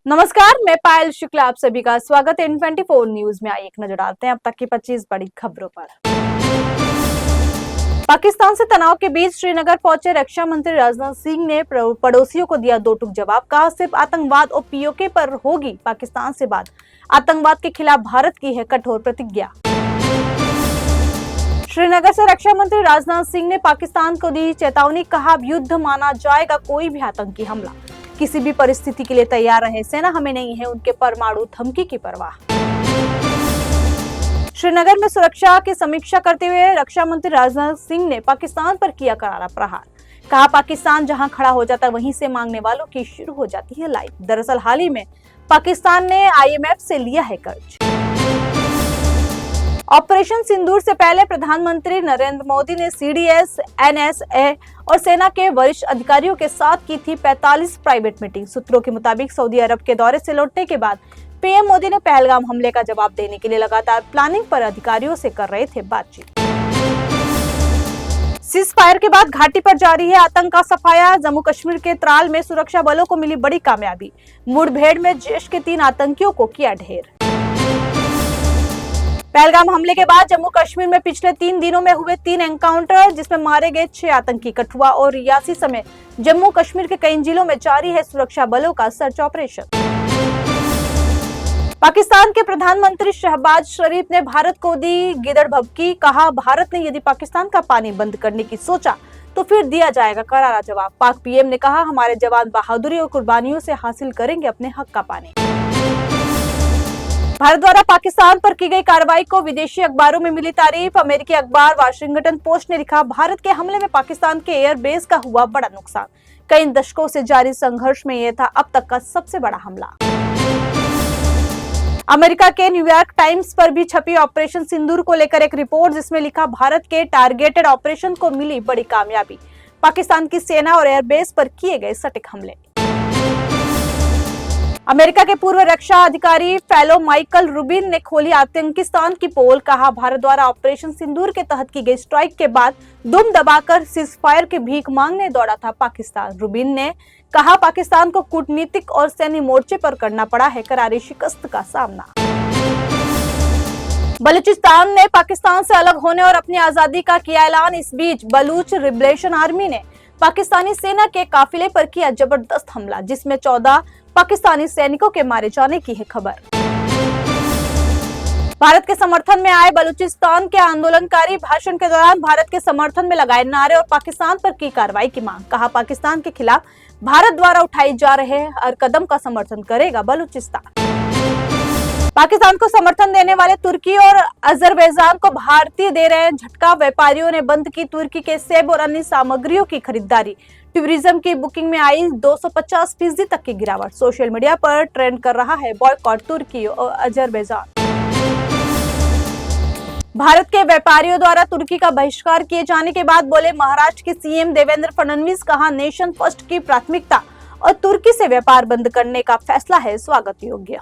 नमस्कार, मैं पायल शुक्ला, आप सभी का स्वागत है N24 न्यूज में। आइए एक नजर डालते हैं अब तक की 25 बड़ी खबरों पर। पाकिस्तान से तनाव के बीच श्रीनगर पहुंचे रक्षा मंत्री राजनाथ सिंह ने पड़ोसियों को दिया दो टूक जवाब। कहा, सिर्फ आतंकवाद और पीओके पर होगी पाकिस्तान से बात। आतंकवाद के खिलाफ भारत की है कठोर प्रतिज्ञा। श्रीनगर से रक्षा मंत्री राजनाथ सिंह ने पाकिस्तान को दी चेतावनी। कहा, अब युद्ध माना जाएगा कोई भी आतंकी हमला। किसी भी परिस्थिति के लिए तैयार रहे सेना, हमें नहीं है उनके परमाणु धमकी की परवाह। श्रीनगर में सुरक्षा की समीक्षा करते हुए रक्षा मंत्री राजनाथ सिंह ने पाकिस्तान पर किया करारा प्रहार। कहा, पाकिस्तान जहां खड़ा हो जाता है वहीं से मांगने वालों की शुरू हो जाती है लाइन। दरअसल हाल ही में पाकिस्तान ने IMF से लिया है कर्ज। ऑपरेशन सिंदूर से पहले प्रधानमंत्री नरेंद्र मोदी ने CDS, NSA और सेना के वरिष्ठ अधिकारियों के साथ की थी 45 प्राइवेट मीटिंग। सूत्रों के मुताबिक सऊदी अरब के दौरे से लौटने के बाद PM मोदी ने पहलगाम हमले का जवाब देने के लिए लगातार प्लानिंग पर अधिकारियों से कर रहे थे बातचीत। सीज फायर के बाद घाटी पर जारी है आतंक का सफाया। जम्मू कश्मीर के त्राल में सुरक्षा बलों को मिली बड़ी कामयाबी। मुठभेड़ में जैश के 3 आतंकियों को किया ढेर। पहलगाम हमले के बाद जम्मू कश्मीर में पिछले 3 दिनों में हुए 3 एनकाउंटर, जिसमें मारे गए 6 आतंकी। कठुआ और रियासी समेत जम्मू कश्मीर के कई जिलों में जारी है सुरक्षा बलों का सर्च ऑपरेशन। पाकिस्तान के प्रधानमंत्री शहबाज शरीफ ने भारत को दी गिदड़ भभकी। कहा, भारत ने यदि पाकिस्तान का पानी बंद करने की सोचा तो फिर दिया जाएगा करारा जवाब। पाक PM ने कहा, हमारे जवान बहादुरी और कुर्बानियों से हासिल करेंगे अपने हक का पानी। भारत द्वारा पाकिस्तान पर की गई कार्रवाई को विदेशी अखबारों में मिली तारीफ। अमेरिकी अखबार वाशिंगटन पोस्ट ने लिखा, भारत के हमले में पाकिस्तान के एयरबेस का हुआ बड़ा नुकसान। कई दशकों से जारी संघर्ष में यह था अब तक का सबसे बड़ा हमला। अमेरिका के न्यूयॉर्क टाइम्स पर भी छपी ऑपरेशन सिंदूर को लेकर एक रिपोर्ट, जिसमें लिखा, भारत के टारगेटेड ऑपरेशन को मिली बड़ी कामयाबी। पाकिस्तान की सेना और एयरबेस पर किए गए सटीक हमले। अमेरिका के पूर्व रक्षा अधिकारी फेलो माइकल रूबिन ने खोली आतंकिस्तान की पोल। कहा, भारत द्वारा ऑपरेशन सिंदूर के तहत की गई स्ट्राइक के बाद दुम दबाकर सीज फायर की भीख मांगने दौड़ा था पाकिस्तान। रूबिन ने कहा, पाकिस्तान को कूटनीतिक और सैन्य मोर्चे पर करना पड़ा है करारी शिकस्त का सामना। बलूचिस्तान ने पाकिस्तान से अलग होने और अपनी आजादी का किया ऐलान। इस बीच बलूच लिबरेशन आर्मी ने पाकिस्तानी सेना के काफिले पर किया जबरदस्त हमला, जिसमें 14 पाकिस्तानी सैनिकों के मारे जाने की है खबर। भारत के समर्थन में आए बलूचिस्तान के आंदोलनकारी भाषण के दौरान भारत के समर्थन में लगाए नारे और पाकिस्तान पर की कार्रवाई की मांग। कहा, पाकिस्तान के खिलाफ भारत द्वारा उठाई जा रहे हर कदम का समर्थन करेगा बलूचिस्तान। पाकिस्तान को समर्थन देने वाले तुर्की और अजरबैजान को भारतीय दे रहे झटका। व्यापारियों ने बंद की तुर्की के सेब और अन्य सामग्रियों की खरीदारी। टूरिज्म की बुकिंग में आई 250% तक की गिरावट। सोशल मीडिया पर ट्रेंड कर रहा है बॉयकॉट तुर्की और अजरबैजान। भारत के व्यापारियों द्वारा तुर्की का बहिष्कार किए जाने के बाद बोले महाराष्ट्र के CM देवेंद्र फडणवीस। कहा, नेशन फर्स्ट की प्राथमिकता और तुर्की से व्यापार बंद करने का फैसला है स्वागत योग्य।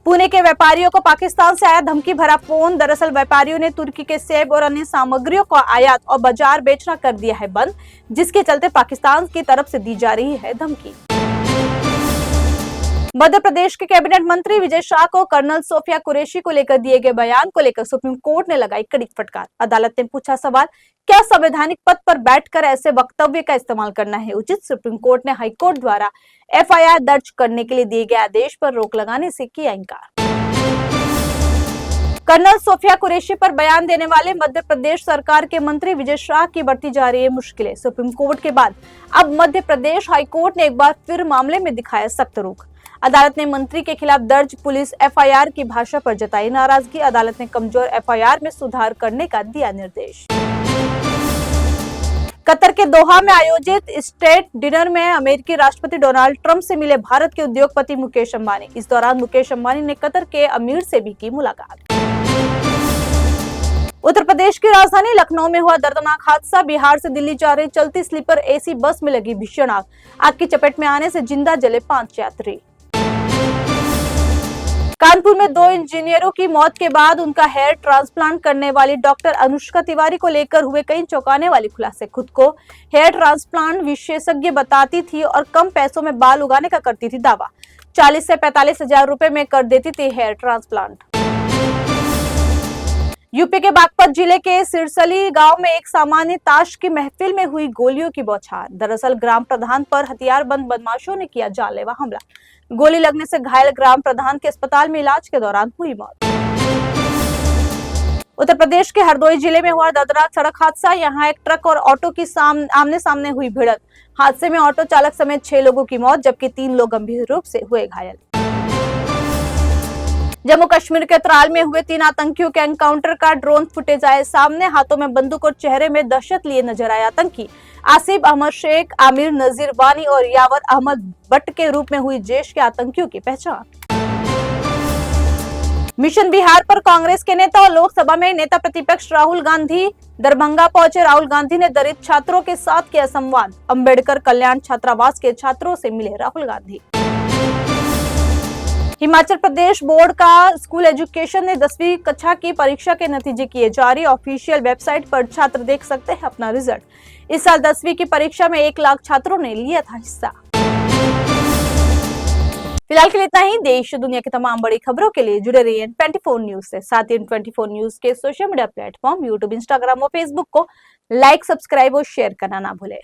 पुणे के व्यापारियों को पाकिस्तान से आया धमकी भरा फोन। दरअसल व्यापारियों ने तुर्की के सेब और अन्य सामग्रियों को आयात और बाजार बेचना कर दिया है बंद, जिसके चलते पाकिस्तान की तरफ से दी जा रही है धमकी। मध्य प्रदेश के कैबिनेट मंत्री विजय शाह को कर्नल सोफिया कुरैशी को लेकर दिए गए बयान को लेकर सुप्रीम कोर्ट ने लगाई कड़ी फटकार। अदालत ने पूछा सवाल, क्या संवैधानिक पद पर बैठकर ऐसे वक्तव्य का इस्तेमाल करना है उचित? सुप्रीम कोर्ट ने हाईकोर्ट द्वारा FIR दर्ज करने के लिए दिए गए आदेश पर रोक लगाने से किया इंकार। कर्नल सोफिया कुरैशी पर बयान देने वाले मध्य प्रदेश सरकार के मंत्री विजय शाह की बढ़ती जा रही है मुश्किलें। सुप्रीम कोर्ट के बाद अब मध्य प्रदेश हाईकोर्ट ने एक बार फिर मामले में दिखाया सख्त रुख। अदालत ने मंत्री के खिलाफ दर्ज पुलिस FIR की भाषा पर जताई नाराजगी। अदालत ने कमजोर FIR में सुधार करने का दिया निर्देश। कतर के दोहा में आयोजित स्टेट डिनर में अमेरिकी राष्ट्रपति डोनाल्ड ट्रंप से मिले भारत के उद्योगपति मुकेश अंबानी। इस दौरान मुकेश अंबानी ने कतर के अमीर से भी की मुलाकात। उत्तर प्रदेश की राजधानी लखनऊ में हुआ दर्दनाक हादसा। बिहार से दिल्ली जा रही चलती स्लीपर AC बस में लगी भीषण आग। आग की चपेट में आने से जिंदा जले 5 यात्री। कानपुर में 2 इंजीनियरों की मौत के बाद उनका हेयर ट्रांसप्लांट करने वाली डॉक्टर अनुष्का तिवारी को लेकर हुए कई चौंकाने वाले खुलासे। खुद को हेयर ट्रांसप्लांट विशेषज्ञ बताती थी और कम पैसों में बाल उगाने का करती थी दावा। 40 से 45 हजार रुपए में कर देती थी हेयर ट्रांसप्लांट। यूपी के बागपत जिले के सिरसली गांव में एक सामान्य ताश की महफिल में हुई गोलियों की बौछार। दरअसल ग्राम प्रधान पर हथियारबंद बदमाशों ने किया जानलेवा हमला। गोली लगने से घायल ग्राम प्रधान के अस्पताल में इलाज के दौरान हुई मौत। उत्तर प्रदेश के हरदोई जिले में हुआ दर्दनाक सड़क हादसा। यहां एक ट्रक और ऑटो की आमने सामने हुई भिड़ंत। हादसे में ऑटो चालक समेत 6 लोगों की मौत जबकि 3 लोग गंभीर रूप से हुए घायल। जम्मू कश्मीर के त्राल में हुए 3 आतंकियों के एनकाउंटर का ड्रोन फुटेज आए सामने। हाथों में बंदूक और चेहरे में दहशत लिए नजर आए आतंकी। आसिफ अहमद शेख, आमिर नजीर वानी और यावर अहमद भट्ट के रूप में हुई जैश के आतंकियों की पहचान। मिशन बिहार पर कांग्रेस के नेता और लोकसभा में नेता प्रतिपक्ष राहुल गांधी दरभंगा पहुंचे। राहुल गांधी ने दलित छात्रों के साथ किया संवाद। अंबेडकर कल्याण छात्रावास के छात्रों से मिले राहुल गांधी। हिमाचल प्रदेश बोर्ड का स्कूल एजुकेशन ने 10वीं कक्षा की परीक्षा के नतीजे किए जारी। ऑफिशियल वेबसाइट पर छात्र देख सकते हैं अपना रिजल्ट। इस साल 10वीं की परीक्षा में 1 लाख छात्रों ने लिया था हिस्सा। फिलहाल के लिए इतना ही। देश दुनिया की तमाम बड़ी खबरों के लिए जुड़े रहिए 24 न्यूज से। साथ ही 24 न्यूज के social media platform YouTube, Instagram और फेसबुक को लाइक, सब्सक्राइब और शेयर करना ना भूलें।